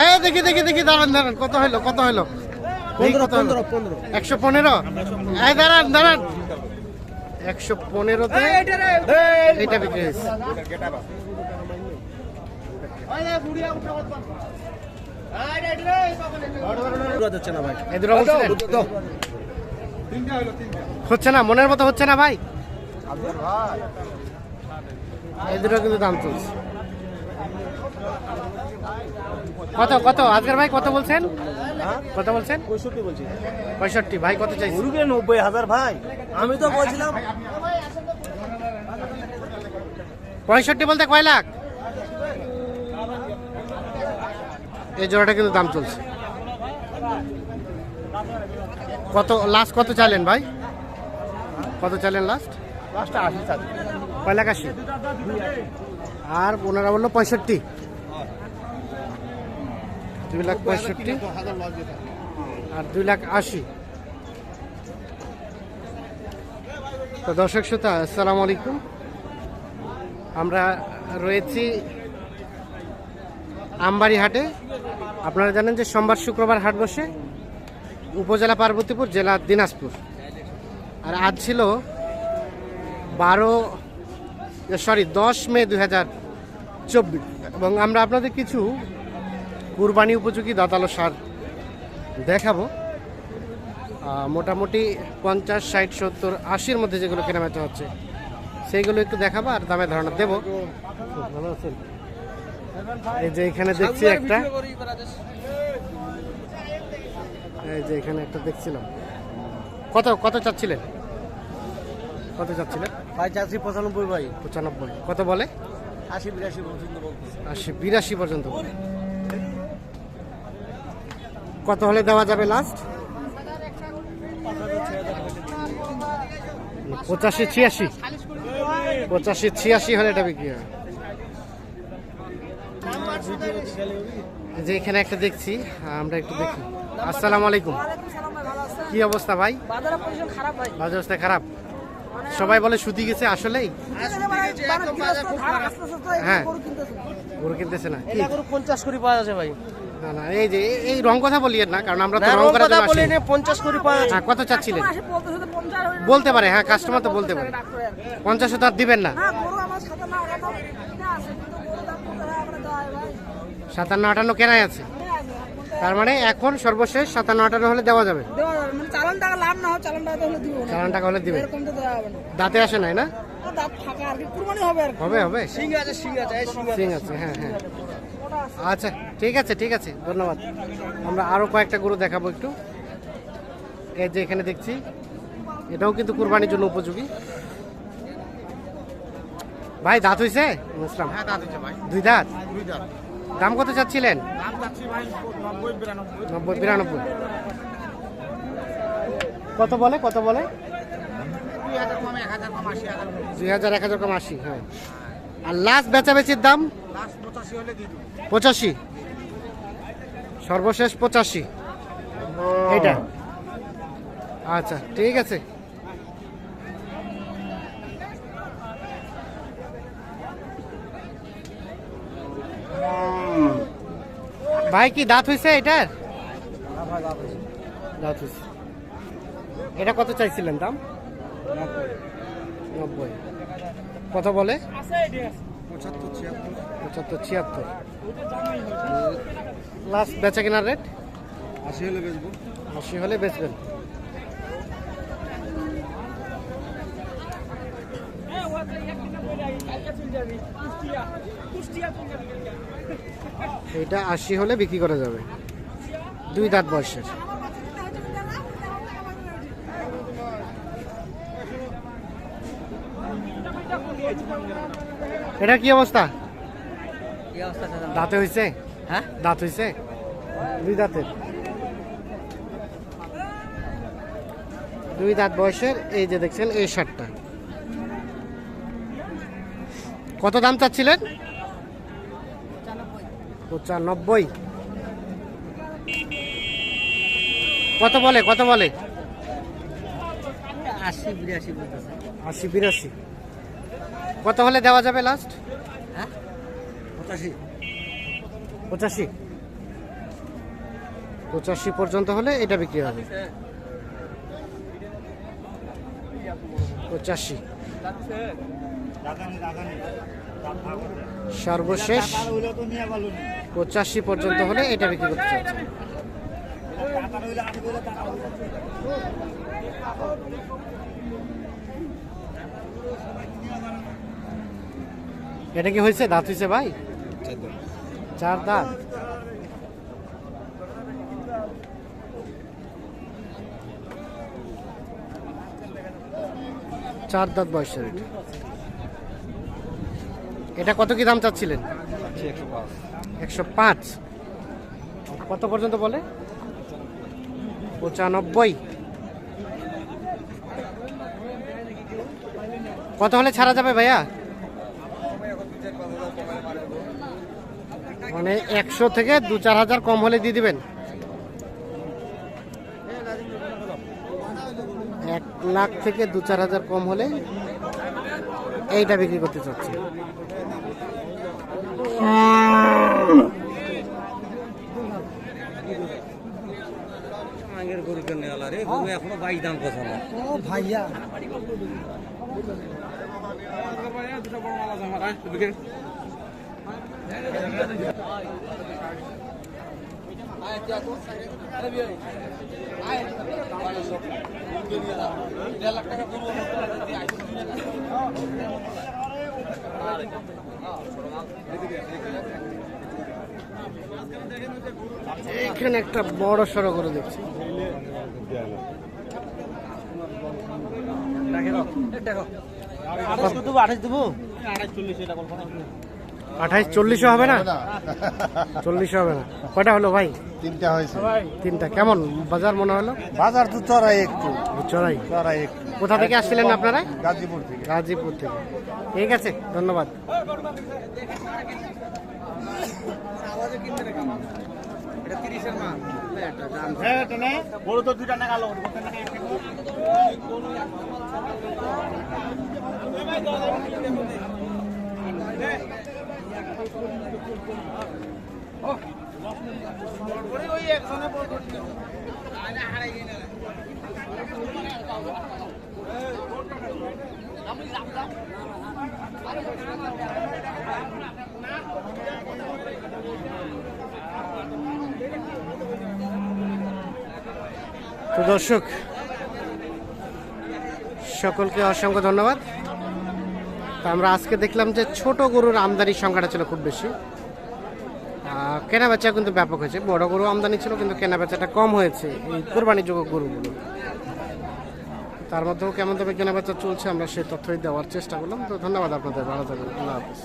এই দেখি দেখি দেখি, দাঁড়ান দাঁড়ান, কত হলো কত হলো? 115। এই দাঁড়ান দাঁড়ান, 115-তে এইটা বিক্রি হয়েছে। হচ্ছে না, মনের মতো হচ্ছে না ভাই। এই দুটো কিন্তু দাম চলছে। কত কত আজকের ভাই কত বলছেন? কত বলছেন? 65 বলছি। 65 ভাই কত চাইছে? 90,000 ভাই, আমি তো বলছিলাম 65 বলতে কয় লাখ? এই জোড়াটা কিন্তু দাম চলছে। কত লাস্ট কত চাইলেন ভাই? কত চাইলেন লাস্ট? লাস্টে 80 চাল। কয় লাখ 80? আর ওনারা বললো 65। 2,65,000 আর 2,80,000। তো দর্শক শ্রোতা, আসসালামু আলাইকুম। আমরা রয়েছি আমবাড়ি হাটে। আপনারা জানেন যে সোমবার শুক্রবার হাট বসে, উপজেলা পার্বতীপুর, জেলা দিনাজপুর। আর আজ ছিল 10 মে 2024 এবং আমরা আপনাদের কিছু কুরবানি উপযোগী দাঁতালো সার দেখাবো। মোটামুটি 50, 60, 70, 80-র মধ্যে যেগুলো কেনাবেচা হচ্ছে সেইগুলো একটু দেখাবো আর দামে ধারণা দেবো। ভালো আছেন? এই যে এখানে দেখছি একটা, এই যে এখানে একটা দেখছিলাম। কত কত চাচ্ছিলেন? কত চাচ্ছিলেন? ভাই চাচ্ছি 95 ভাই। 95। কত বলে? 80-82 পর্যন্ত বলতেছে। 80-82 পর্যন্ত বলে। কত হলে দেওয়া যাবে লাস্ট? 85-86। 85-86 হলে এটা বিক্রি হয়। যে এখানে একটা দেখছি, আমরা একটু দেখি। আসসালামু আলাইকুম, কি অবস্থা ভাই? বাজার অবস্থা খারাপ। সবাই বলে সুতি গেছে, আসলেই? হ্যাঁ, গরু কিনতেছে না। 50 করে পাওয়া যাচ্ছে ভাই। না না, এই যে এই রং কথা বলিয়েন না, কারণ আমরা তো রং করার জন্য আসি। 50 করে পাওয়া যাচ্ছে। হ্যাঁ, কত চাচ্ছিলেন? বলতে পারে, হ্যাঁ, কাস্টমার তো বলতে পারে। 50 তো আর দিবেন না? 57-58 কেনাই আছে। তার মানে এখন সর্বশেষ 57-58 হলে দেওয়া যাবে। চালান টাকা লাভ না হয়, চালান টাকা হলে দিবে। এরকম তো দেওয়া হবে না। দাঁতে আসে নাই না? দাঁত ফাঁকা আর কি, কুরবানি হবে আর কি। হবে হবে, সিং আছে, সিং আছে, সিং আছে, হ্যাঁ হ্যাঁ। আচ্ছা ঠিক আছে ঠিক আছে, ধন্যবাদ। আমরা আরো কয়েকটা গরু দেখাবো একটু। এই যে এখানে দেখছি, এটাও কিন্তু কুরবানির জন্য উপযোগী। ভাই দাঁত হইছে? ইসলাম, হ্যাঁ দাঁত হচ্ছে ভাই। 2 দাঁত। 2 দাঁত। দাম কত চাচ্ছিলেন? দাম চাচ্ছি ভাই 90-92। 90-92। কত বলে কত বলে? 2000 কম, 1000 কম, 80,000 কম। 2000, 1000 কম 80। হ্যাঁ, আর লাস্ট বেচাবেচির দাম? লাস্ট 85 হলে দিয়ে দিন। 85, সর্বশেষ 85 এটা। আচ্ছা ঠিক আছে। ভাই কি দাঁত হইছে এটার? দাঁত হইছে। এটা কত চাইছিলেন দাম? 90। কত বলে? 75-76। লাস্ট বেচা কেনার রেট? 80 হলে বেচবো। 80 হলে বেচবেন। এটা 80 হলে বিক্রি করা যাবে। 2 দাঁত বয়সের। এটা কি অবস্থা? দাঁতে হইছে? হ্যাঁ দাঁত হইছে? 2 দাঁতের। 2 দাঁত বয়সের। এই যে দেখছেন এই শার্টটা। কত দাম চাচ্ছিলেন? 95। কত বলে কত বলে? 80-82 বলতেছে। 80-82। কত হলে দেওয়া যাবে লাস্ট? হ্যাঁ 85। 85। 85 পর্যন্ত হলে এটা বিক্রি হবে। 85 সর্বশেষ 85 পর্যন্ত হলে এটা বিক্রি করতে চাচ্ছে। এটা কি হয়েছে, দাঁত হয়েছে ভাই? 4 দাঁত। চার দাঁত বয়সের এটা। এটা কত কি দাম চাচ্ছিলেন? 105। কত পর্যন্ত বলে? 95। কত হলে ছাড়া যাবে ভাইয়া? মানে 100 থেকে 2-4 হাজার কম হলে দিয়ে দিবেন? 1 লাখ থেকে 2-4 হাজার কম হলে এইটা বিক্রি করতে চাচ্ছি। এখনো 22 দাম কথা না। ও ভাইয়া এখানে একটা বড় সড়ো করে দেখছি। দেবো 28 দেবো 28-40 হবে না? 40 হবে না। কয়টা হলো ভাই? 3টা হয়েছে। 3টা। কেমন বাজার মনে হলো? বাজার তো চড়াই একটু। চড়াই। একটু। কোথা থেকে আসছিলেন আপনারা? গাজীপুর থেকে। গাজীপুর থেকে। ঠিক আছে, ধন্যবাদ। বড় তো 2টা টাকা লো। তো দর্শক সকলকে অসংখ্য ধন্যবাদ। তো আমরা আজকে দেখলাম যে ছোট গরুর আমদানির সংখ্যাটা ছিল খুব বেশি, কেনা বেচা কিন্তু ব্যাপক হয়েছে। বড় গরু আমদানি ছিল কিন্তু কেনা বেচাটা কম হয়েছে এই কোরবানিযোগ্য গরুগুলো। তার মধ্যেও কেমন দামে কেনা বেচা চলছে আমরা সেই তথ্যই দেওয়ার চেষ্টা করলাম। তো ধন্যবাদ আপনাদের, ভালো থাকবেন, আল্লাহ হাফেজ।